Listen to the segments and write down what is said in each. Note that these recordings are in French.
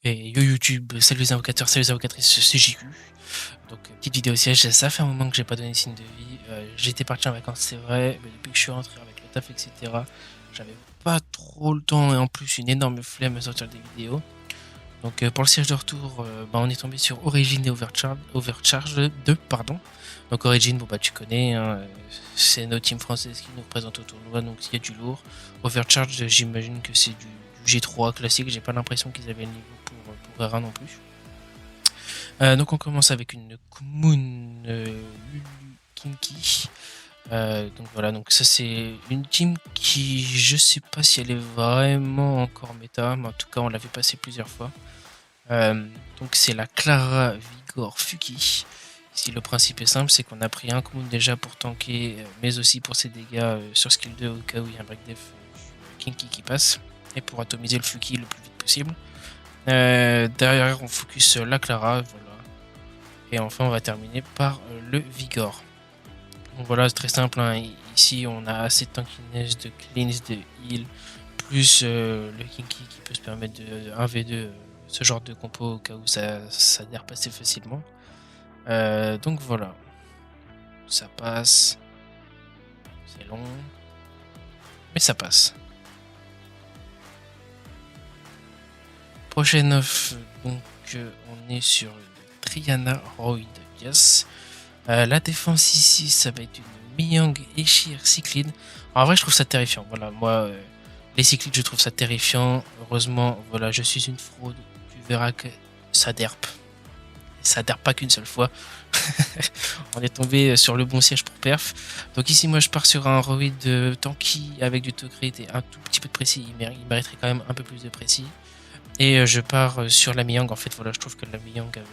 Et yo YouTube, salut les invocateurs, salut les invocatrices, c'est JQ. Donc petite vidéo siège, ça fait un moment que j'ai pas donné signe de vie. J'étais parti en vacances, c'est vrai, mais depuis que je suis rentré avec le taf, etc., j'avais pas trop le temps et en plus une énorme flemme à sortir des vidéos. Donc pour le siège de retour, on est tombé sur Origin et Overcharge 2, pardon. Donc Origin, bon bah tu connais, hein, c'est nos teams françaises qui nous présentent au tournoi, donc il y a du lourd. Overcharge, j'imagine que c'est du G3 classique, j'ai pas l'impression qu'ils avaient le niveau pour Era non plus. Donc on commence avec une Moon Lulu Kinky. Donc voilà, donc ça c'est une team qui, je sais pas si elle est vraiment encore méta, mais en tout cas on l'avait passé plusieurs fois. Donc c'est la Clara Vigor Fuki. Ici le principe est simple, c'est qu'on a pris un Moon déjà pour tanker, mais aussi pour ses dégâts sur skill 2 au cas où il y a un break def Kinky qui passe, et pour atomiser le Fuki le plus vite possible. Derrière on focus la Clara, voilà. Et enfin on va terminer par le Vigor. Donc voilà, c'est très simple, hein. Ici on a assez de tankiness, de cleanse, de heal, plus le Kinky qui peut se permettre de 1v2 ce genre de compo au cas où ça a passer facilement. Donc voilà, ça passe, c'est long, mais ça passe. Prochaine off, donc on est sur une Triana Roid Dias. La défense ici, ça va être une Miyang Eshir Cyclide. En vrai, je trouve ça terrifiant. Voilà, moi, les cyclides, je trouve ça terrifiant. Heureusement, voilà, je suis une fraude. Tu verras que ça derpe. Ça derpe pas qu'une seule fois. On est tombé sur le bon siège pour perf. Donc ici, moi, je pars sur un Roid tanky avec du Tokrit et un tout petit peu de précis. Il mériterait quand même un peu plus de précis. Et je pars sur la Miyang. En fait, voilà, je trouve que la Miyang avec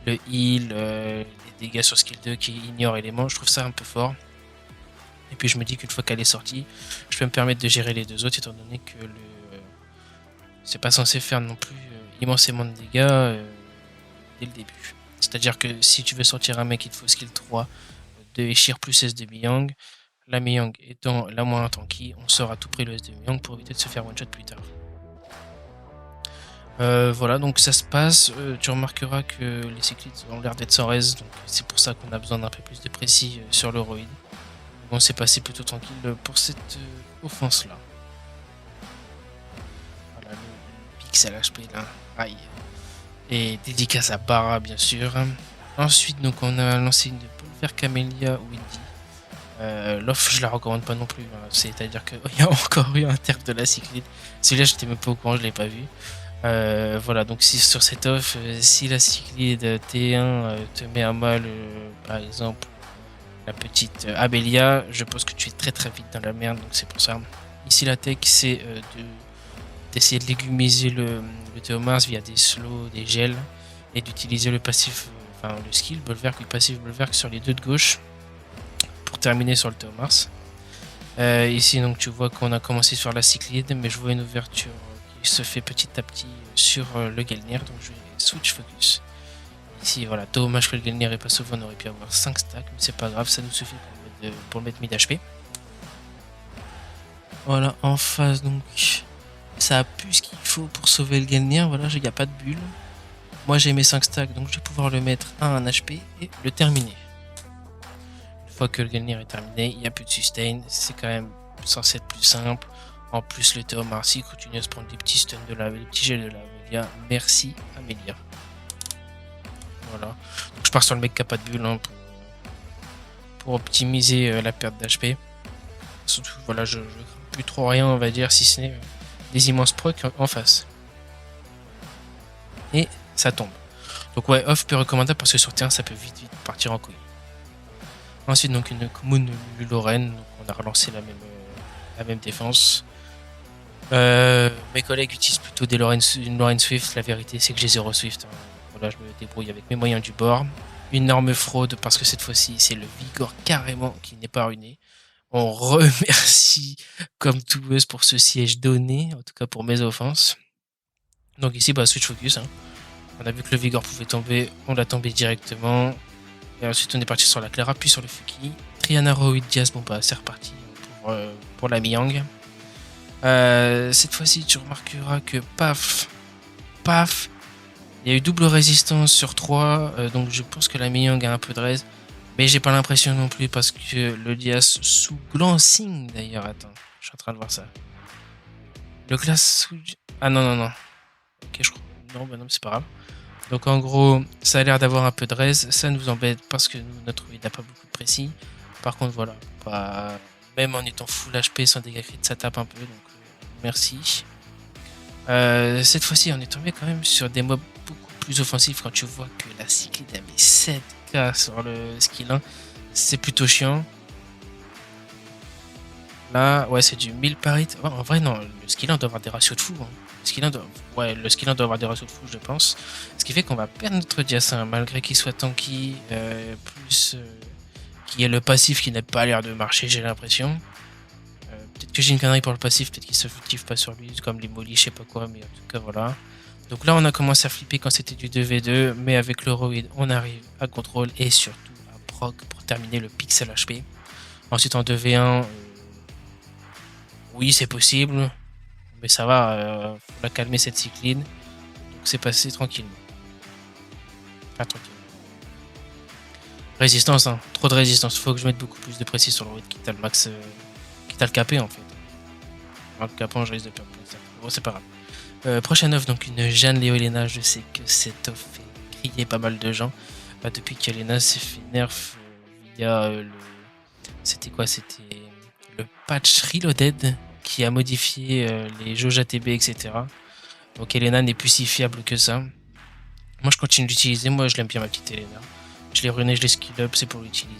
le heal, les dégâts sur skill 2 qui ignore éléments, je trouve ça un peu fort. Et puis je me dis qu'une fois qu'elle est sortie, je peux me permettre de gérer les deux autres, étant donné que c'est pas censé faire non plus immensément de dégâts dès le début. C'est-à-dire que si tu veux sortir un mec, il te faut skill 3 de Eshir plus S de Miyang. La Miyang étant la moins tanky, on sort à tout prix le S de Miyang pour éviter de se faire one shot plus tard. Voilà, donc ça se passe. Tu remarqueras que les cyclides ont l'air d'être sans res, donc c'est pour ça qu'on a besoin d'un peu plus de précis sur le Roid. On s'est passé plutôt tranquille pour cette offense là. Voilà, le pixel HP là, aïe. Et dédicace à Bara bien sûr. Ensuite, donc on a lancé une Pulver Camellia Windy. L'off, je la recommande pas non plus, hein. C'est-à-dire qu'il y a encore eu un terme de la cyclide. Celui-là, j'étais même pas au courant, je l'ai pas vu. Voilà, donc si sur cette off, si la cyclide T1 te met à mal, par exemple, la petite Abelia, je pense que tu es très très vite dans la merde, donc c'est pour ça. Ici, la tech, c'est d'essayer de légumiser le Théomars via des slows, des gels, et d'utiliser le passif, enfin le skill, Bolverk, le passif Bolverk sur les deux de gauche, pour terminer sur le Théomars. Ici, donc tu vois qu'on a commencé sur la cyclide, mais je vois une ouverture se fait petit à petit sur le Gelnir, donc je vais switch focus. Ici voilà, dommage que le Gelnir est pas souvent, on aurait pu avoir 5 stacks, mais c'est pas grave, ça nous suffit pour le mettre mid HP. Voilà, en face donc ça a plus ce qu'il faut pour sauver le Gelnir, voilà, il n'y a pas de bulle. Moi j'ai mes 5 stacks, donc je vais pouvoir le mettre à 1 HP et le terminer. Une fois que le Gelnir est terminé, il n'y a plus de sustain, c'est quand même censé être plus simple. En plus, le Théomars continue à se prendre des petits stuns de la, des petits gels de la Amelia. Merci Amelia. Voilà. Donc, je pars sur le mec qui a pas de bulle, hein, pour optimiser la perte d'HP. Surtout, voilà, je crains plus trop rien, on va dire, si ce n'est des immenses procs en face. Et ça tombe. Donc ouais, off peu recommandable parce que sur terrain ça peut vite partir en couille. Ensuite, donc une commune Lorraine, donc on a relancé la même défense. Mes collègues utilisent plutôt une Lorraine Swift. La vérité, c'est que j'ai 0 Swift, hein. Voilà, je me débrouille avec mes moyens du bord. Une énorme fraude parce que cette fois-ci, c'est le Vigor carrément qui n'est pas ruiné. On remercie comme tout buzz pour ce siège donné, en tout cas pour mes offenses. Donc ici, switch focus, hein. On a vu que le Vigor pouvait tomber, on l'a tombé directement. Et ensuite, on est parti sur la Clara, puis sur le Fuki. Triana Roid Diaz, c'est reparti pour la Miyang. Cette fois-ci, tu remarqueras que paf, paf. Il y a eu double résistance sur 3, donc je pense que la Mi-Young a un peu de raise. Mais j'ai pas l'impression non plus parce que le Dias sous glancing d'ailleurs, attends, je suis en train de voir ça. Le glace sous... Ah non, non, non. Ok, je crois. Non, bah non, c'est pas grave. Donc en gros, ça a l'air d'avoir un peu de raise. Ça nous embête parce que notre build n'a pas beaucoup de précis. Par contre, voilà. Même en étant full HP sans dégâts crit, ça tape un peu. Donc merci. Cette fois-ci, on est tombé quand même sur des mobs beaucoup plus offensifs quand tu vois que la cyclide a mis 7k sur le skill 1. C'est plutôt chiant. Là, ouais, c'est du 1000 par hit. Oh, en vrai, non, le skill 1 doit avoir des ratios de fou. Hein. Le skill 1 doit avoir des ratios de fou, je pense. Ce qui fait qu'on va perdre notre Diassin, malgré qu'il soit tanky, plus qu'il y ait le passif qui n'a pas l'air de marcher, j'ai l'impression. Peut-être que j'ai une connerie pour le passif, peut-être qu'il se cultive pas sur lui, comme les molly, je sais pas quoi, mais en tout cas, voilà. Donc là, on a commencé à flipper quand c'était du 2v2, mais avec le Roid, on arrive à contrôle et surtout à proc pour terminer le pixel HP. Ensuite, en 2v1, oui, c'est possible, mais ça va, faut la calmer cette cycline. Donc c'est passé tranquillement. Pas tranquille. Résistance, hein. Trop de résistance. Faut que je mette beaucoup plus de précis sur le Roid, quitte à le max, quitte à le caper en fait. En le capant, je risque de perdre. Bon, c'est pas grave. Prochaine offre, donc une Jeanne Léo Elena. Je sais que cette offre fait crier pas mal de gens. Depuis qu'Elena s'est fait nerf via le. C'était quoi? C'était le patch Reloaded qui a modifié les jauges ATB, etc. Donc Elena n'est plus si fiable que ça. Moi je continue d'utiliser, moi je l'aime bien ma petite Elena. Je l'ai runé, je l'ai skill up, c'est pour l'utiliser.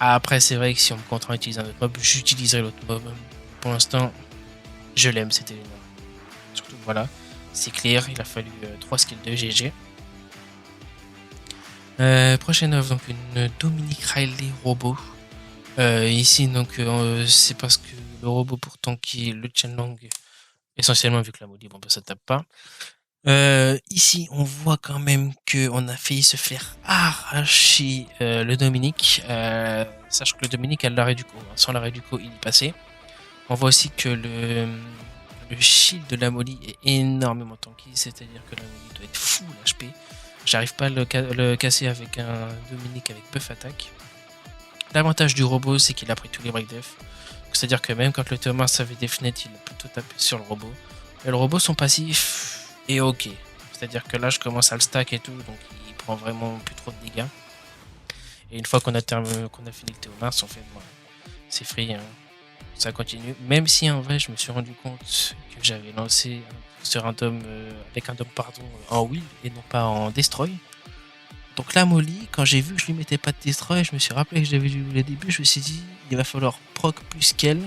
Après c'est vrai que si on me contraint à utiliser un autre mob, j'utiliserai l'autre mob. Pour l'instant, je l'aime cette Elena. Surtout voilà, c'est clair, il a fallu 3 skills de GG. Prochaine offre, donc une Dominique Riley robot. Ici donc c'est parce que le robot pour tanker le Qianlong, essentiellement vu que la maudit, bon bah ça tape pas. Ici on voit quand même qu'on a failli se faire arracher le Dominique. Sache que le Dominique a l'arrêt du coup, hein. Sans l'arrêt du coup il y passait. On voit aussi que le shield de la Molly est énormément tanky, c'est-à-dire que la Molly doit être full HP. J'arrive pas à le casser avec un Dominique avec buff attaque. L'avantage du robot, c'est qu'il a pris tous les break def. C'est-à-dire que même quand le Thomas avait des fenêtres, il a plutôt tapé sur le robot. Et le robot, son passif est ok. C'est-à-dire que là, je commence à le stack et tout, donc il prend vraiment plus trop de dégâts. Et une fois qu'on a fini le Théomars, en fait, bon, c'est free, hein. Ça continue. Même si en vrai, je me suis rendu compte que j'avais lancé sur un dôme avec un dôme en wheel et non pas en destroy. Donc là, Molly, quand j'ai vu que je lui mettais pas de destroy, je me suis rappelé que j'avais vu le début, je me suis dit, il va falloir proc plus qu'elle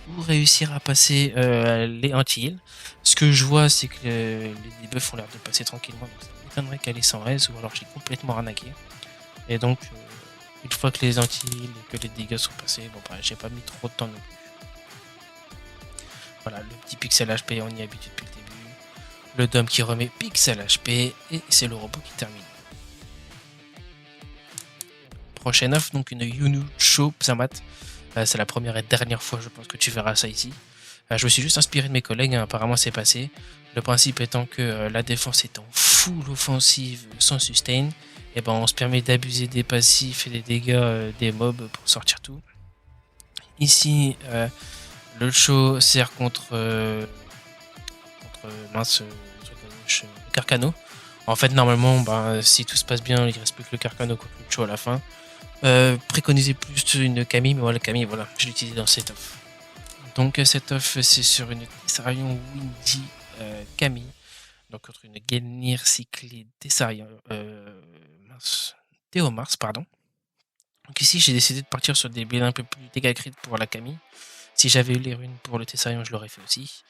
pour réussir à passer les anti-heal. Ce que je vois, c'est que les debuffs ont l'air de passer tranquillement, donc ça m'étonnerait qu'elle ait sans raise, ou alors j'ai complètement arnaqué. Et donc, une fois que les anti-heal et que les dégâts sont passés, bon bah j'ai pas mis trop de temps non plus. Voilà, le petit pixel HP, on y est habitué depuis le début. Le dôme qui remet pixel HP, et c'est le robot qui termine. Prochaine offre, donc une Yunu Cho Psamat. C'est la première et dernière fois, je pense, que tu verras ça ici. Je me suis juste inspiré de mes collègues, hein, apparemment c'est passé. Le principe étant que la défense étant full offensive sans sustain, et ben on se permet d'abuser des passifs et des dégâts des mobs pour sortir tout. Ici, le Cho sert contre le Carcano. En fait, normalement, si tout se passe bien, il reste plus que le Carcano contre le Cho à la fin. Préconiser plus une Camille, mais voilà, Camille, voilà, je l'ai utilisé dans cette offre. Donc cette offre, c'est sur une Tessarion Windy Camille, donc contre une Gelnir cyclée Tessarion Théomars, pardon. Donc ici, j'ai décidé de partir sur des builds un peu plus dégâts crit pour la Camille. Si j'avais eu les runes pour le Tessarion, je l'aurais fait aussi.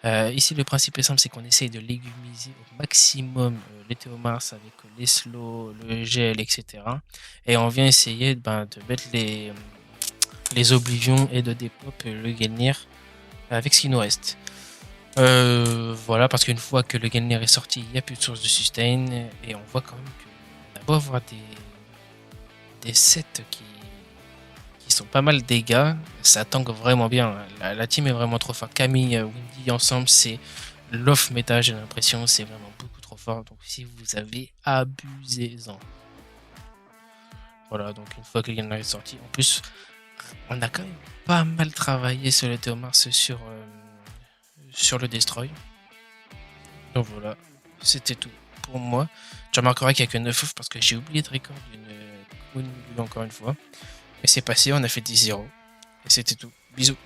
Ici, le principe est simple, c'est qu'on essaye de légumiser au maximum les Théomars avec les slows, le gel, etc. Et on vient essayer de mettre les Oblivions et de dépop le Gelnir avec ce qui nous reste. Voilà, parce qu'une fois que le Gelnir est sorti, il n'y a plus de source de sustain. Et on voit quand même qu'on a beau avoir des sets qui sont pas mal dégâts, ça tank vraiment bien. La team est vraiment trop forte. Camille, Windy ensemble, c'est l'off méta, j'ai l'impression, c'est vraiment beaucoup trop fort. Donc si vous avez, abusez-en. Voilà, donc une fois que Gain est sorti, en plus, on a quand même pas mal travaillé sur le Théomars sur le Destroy. Donc voilà, c'était tout pour moi. Tu remarqueras qu'il n'y a que 9 off parce que j'ai oublié de record une encore une fois. Et c'est passé, on a fait 10-0. Et c'était tout. Bisous.